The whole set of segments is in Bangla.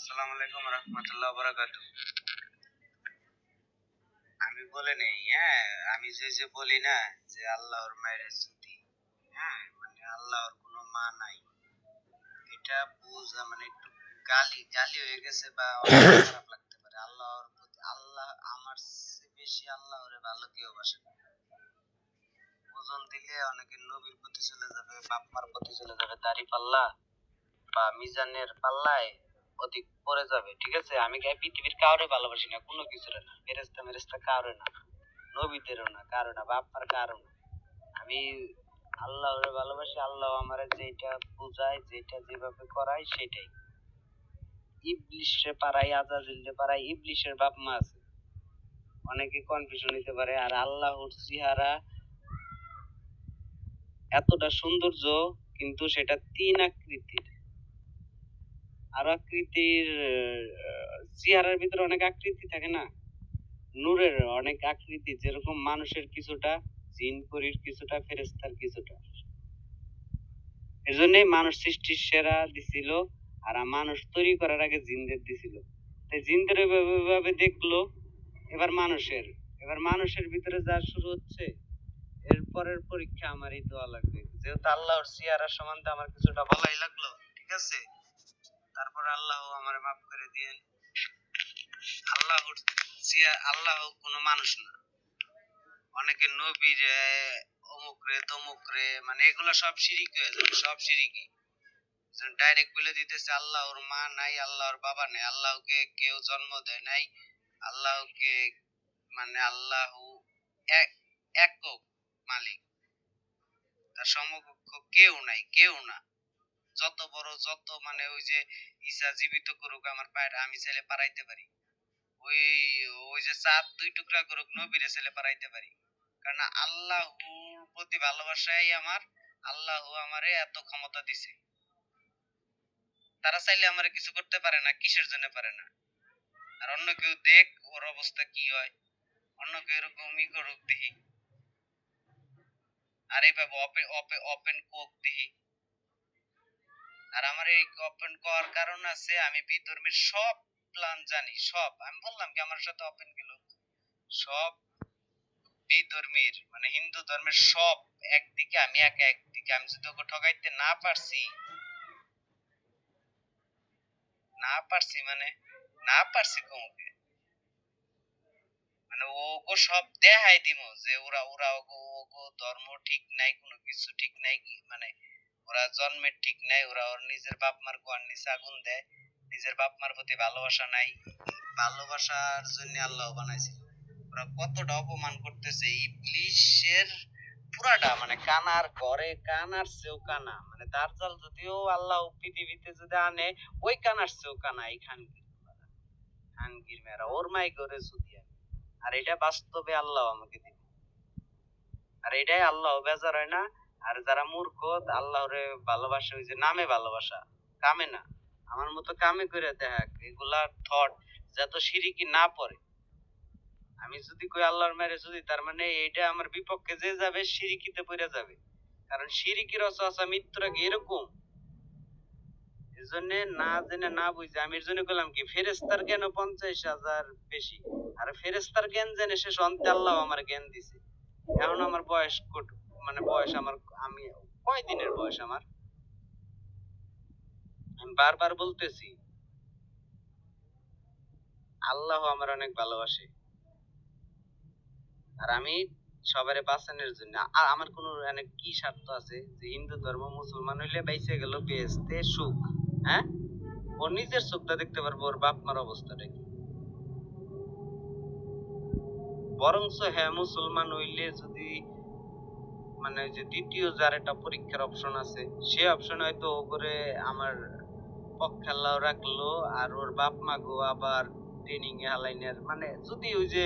আসসালামু আলাইকুম রহমতুল্লাহ বারাকাতু। আমি বলে নেই, হ্যাঁ, আমি যে বলি না যে আল্লাহর মায়ের স্তুতি, হ্যাঁ, মানে আল্লাহর কোনো মা নাই, এটা বোঝা মানে একটু গালি গালি হয়ে গেছে বা অনেক খারাপ লাগতে পারে। আল্লাহর প্রতি আল্লাহ আমার চেয়ে বেশি আল্লাহরে ভালো কেউ বাসে না। ওজন দিলে অনেকে নবীর প্রতি চলে যাবে, বাপ মার প্রতি চলে যাবে, দাড়ি পাল্লা বা মিজানের পাল্লায় অধিক পড়ে যাবে। ঠিক আছে, আমি পৃথিবীর কাউরে ভালোবাসি না, কোনো কিছুরে না, ফেরেস্তা মেরেস্তা কাউরে না, নবীদেরও না, কারো না, বাপ মার কারো না। আমি আল্লাহরে ভালোবাসি। আল্লাহ আমার যেটা বুঝায়, যেটা যেভাবে করায় সেটাই। ইবলিশে পারাই, আজাজিলরে পারাই, ইবলিশের বাপ মা আছে, অনেকে কনফিউশন নিতে পারে। আর আল্লাহর চেহারা এতটা সৌন্দর্য, কিন্তু সেটা তিন আকৃতির। আর আকৃতির চেহারার ভিতরে অনেক আকৃতি থাকে না, নূরের অনেক আকৃতি, যেরকম মানুষের কিছুটা, জিন পরীর কিছুটা, ফেরেস্তার কিছুটা। এজন্যই মানুষ সৃষ্টির সেরা দিছিল, আর মানুষ তৈরি করার আগে জিনদের দিছিল। তাই জিনদের এভাবে দেখলো, এবার মানুষের ভিতরে যা শুরু হচ্ছে, এরপরের পরীক্ষা আমারই দেওয়া লাগবে। যেহেতু আল্লাহর চেহারা সম্বন্ধে আমার কিছুটা ভালোই লাগলো, ঠিক আছে, তারপর আল্লাহ আমার মাফ করে দিয়েন। আল্লাহ কোনো মানুষ না। অনেকে নবী রে, অমুক রে, তমুক রে, মানে এগুলো সব শিরিক হয়ে যাবে, সব শিরিকি। ডাইরেক্ট বলে দিতেছে আল্লাহর মা নাই, আল্লাহর বাবা নাই, আল্লাহকে কেউ জন্ম দেয় নাই, আল্লাহকে মানে আল্লাহ একক মালিক, তার সমকক্ষ কেউ নাই, কেউ না। যত বড়, যত মানে ওই যে ঈসা জীবিত করুক আমার পায়ের, আমি ছেলে পারাইতে পারি। ওই ওই যে চাঁদ দুই টুকরা করুক, নবীরে ছেলে পারাইতে পারি। কারণ আল্লাহর প্রতি ভালোবাসাই আমার, আল্লাহ আমারে এত ক্ষমতা দিছে। তারা চাইলে আমারে কিছু করতে পারে না, কিসের জন্য পারে না? আর অন্য কেউ দেখ ওর অবস্থা কি হয়, অন্য কেউ এরকমই করুক দেখি, আর এইভাবে ওপেন কোক দেখি। আর আমার এই ওপেন করার কারণ আছে, আমি বিধর্মীর সব প্ল্যান জানি, সব। আমি বললাম কি আমার সাথে ওপেন গেল, সব বিধর্মীর মানে হিন্দু ধর্মের সব একদিকে, আমি একা একদিকে। আমি যদি ওকে ঠকাইতে না পারছি মানে না পারছি কমকে, মানে ওগো সব দেখাই দিব যে ওরা ওরা ওগো ওগো ধর্ম ঠিক নাই, কোনো কিছু ঠিক নাই, মানে ওরা জন্মের ঠিক নাই, ওরা ওর নিজের বাপ মার গোয়ার নিচে আগুন দেয়, নিজের বাপ মার প্রতি ভালোবাসা নাই। ভালোবাসার জন্য আল্লাহ বানাইছিল। ওরা কতটা অপমান করতেছে ইবলিশের পুরাটা, মানে কানার ঘরে কানার চেয়েও কানা, মানে দার্জাল যদিও আল্লাহ পৃথিবীতে যদি আনে, ওই কানার চেয়েও কানা এই খানগির মেয়েরা, ওর মাই করে যদি আনে। আর এটা বাস্তবে আল্লাহ আমাকে দিবে, আর এটাই আল্লাহ বেজার হয় না। আর যারা মূর্খ, আল্লাহরে ভালোবাসে ওই যে নামে ভালোবাসা, কামে না। আমার মতো কামে করে দেখ এগুলা থট, যত শিরিকি না পড়ে। আমি যদি কই আল্লাহর মেরে যদি, তার মানে এটা আমার বিপক্ষে যে যাবে শিরিকিতে পড়ে যাবে। কারণ শিরিকির ওয়াসওয়াসা মৃত্যুর আগে এরকম। এজন্য না জেনে না বুঝে আমি এর জন্য বললাম কি, ফেরেস্তার জ্ঞান 50,000 বেশি। আর ফেরেস্তার জ্ঞান জেনে শেষ অন্তে আল্লাহ আমার জ্ঞান দিছে। এখন আমার বয়স মানে বয়স আমার, আমি কয় দিনের বয়স আমার, আমি বারবার বলতেছি আল্লাহ আমার অনেক ভালোবাসে। আর আমি সবারে বাঁচানোর জন্য, আর আমার কোনো অনেক কি স্বার্থ আছে যে হিন্দু ধর্ম মুসলমান হইলে বাইসে গেল বেহেশতে সুখ, হ্যাঁ, ওর নিজের চোখটা দেখতে পারবো ওর বাপ মার অবস্থাটা কি। বরঞ্চ হ্যাঁ, মুসলমান হইলে যদি মানে যে দ্বিতীয় যার একটা পরীক্ষার অপশন আছে, সে অপশন হয়তো ও করে আমার পক্ষে আল্লাহ রাখলো। আর ওর বাপ মা গো আবার ট্রেনিং এ হালাইনের, মানে যদি ওই যে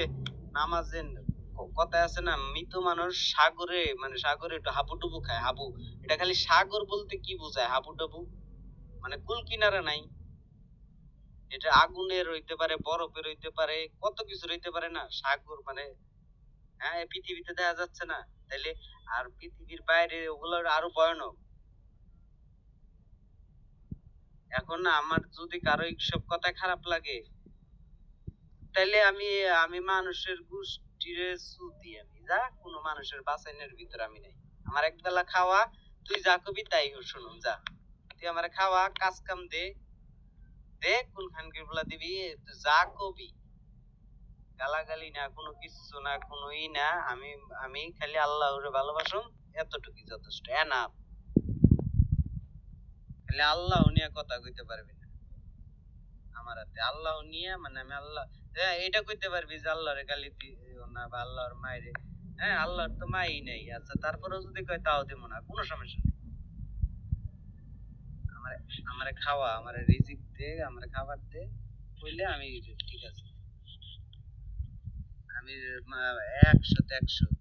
নামাজের কথায় আছে না, মৃত মানুষ সাগরে, মানে সাগরে একটু হাবুডুবু খায়, হাবু। এটা খালি সাগর বলতে কি বোঝায়, হাবুডুবু মানে কুল কিনারা নাই। এটা আগুনের হইতে পারে, বরফের হইতে পারে, কত কিছু হইতে পারে না সাগর মানে। হ্যাঁ, পৃথিবীতে দেখা যাচ্ছে না তাইলে, আর পৃথিবীর বাইরে ওগুলো আরো ভয়ানক। এখন আমার যদি কারো এইসব কথা খারাপ লাগে, তাইলে আমি আমি মানুষের গোষ্ঠীরে ছুটি, আমি যা কোনো মানুষের বাঁচাইনের ভিতর আমি নাই। আমার একবেলা খাওয়া, তুই যা কবি তাই শুনুম, যা তুই আমার খাওয়া, কাজ কাম দে, দে কোন খানকির বলা দিবি, তুই যা কবি, গালাগালি না, কোনো কিচ্ছু না, কোনো না, আমি আমি খালি আল্লাহরে ভালোবাসুম, এতটুকুই যথেষ্ট, এনাফ। খালি আল্লাহ নিয়ে কথা কইতে পারবি না আমার হাতে, আল্লাহ নিয়ে মানে আমি আল্লাহ, হ্যাঁ এটা কইতে পারবি যে আল্লাহরে গালি দিও না বা আল্লাহর মায়েরে, হ্যাঁ আল্লাহর তো মাই নাই, আচ্ছা তারপরেও যদি কয় তাও দেবো না, কোনো সমস্যা নেই। আমার আমারে খাওয়া, আমারে রিজিক দে, আমারে খাবার দে, কইলে আমি ঠিক আছে, আমি 100 তে 100